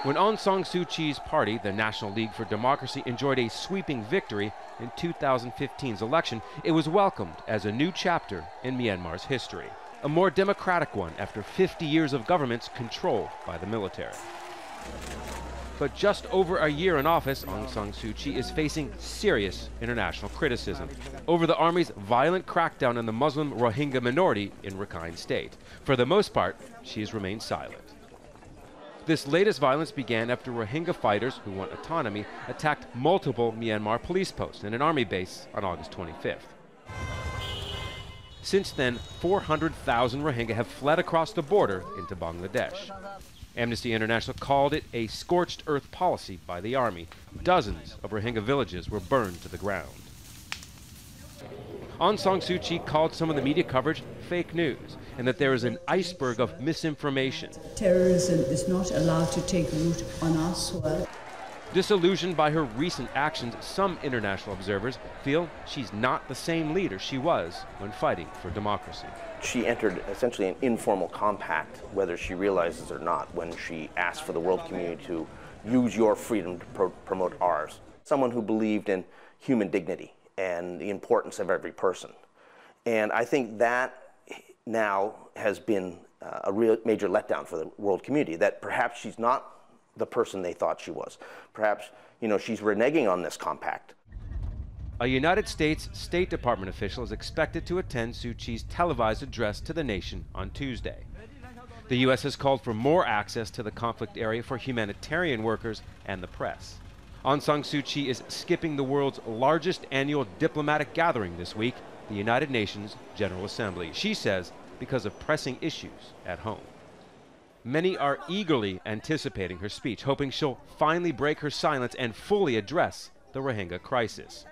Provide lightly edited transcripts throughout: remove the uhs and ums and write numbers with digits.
When Aung San Suu Kyi's party, the National League for Democracy, enjoyed a sweeping victory in 2015's election, it was welcomed as a new chapter in Myanmar's history. A more democratic one after 50 years of governments controlled by the military. But just over a year in office, Aung San Suu Kyi is facing serious international criticism over the army's violent crackdown on the Muslim Rohingya minority in Rakhine State. For the most part, she has remained silent. This latest violence began after Rohingya fighters who want autonomy attacked multiple Myanmar police posts and an army base on August 25th. Since then, 400,000 Rohingya have fled across the border into Bangladesh. Amnesty International called it a scorched earth policy by the army. Dozens of Rohingya villages were burned to the ground. Aung San Suu Kyi called some of the media coverage fake news and that there is an iceberg of misinformation. Terrorism is not allowed to take root on our soil. Disillusioned by her recent actions, some international observers feel she's not the same leader she was when fighting for democracy. She entered essentially an informal compact, whether she realizes it or not, when she asked for the world community to use your freedom to promote ours. Someone who believed in human dignity and the importance of every person. And I think that now has been a real major letdown for the world community, that perhaps she's not the person they thought she was. Perhaps, she's reneging on this compact. A United States State Department official is expected to attend Suu Kyi's televised address to the nation on Tuesday. The U.S. has called for more access to the conflict area for humanitarian workers and the press. Aung San Suu Kyi is skipping the world's largest annual diplomatic gathering this week, the United Nations General Assembly. She says because of pressing issues at home. Many are eagerly anticipating her speech, hoping she'll finally break her silence and fully address the Rohingya crisis.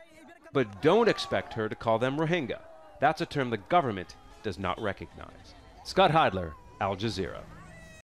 But don't expect her to call them Rohingya. That's a term the government does not recognize. Scott Heidler, Al Jazeera.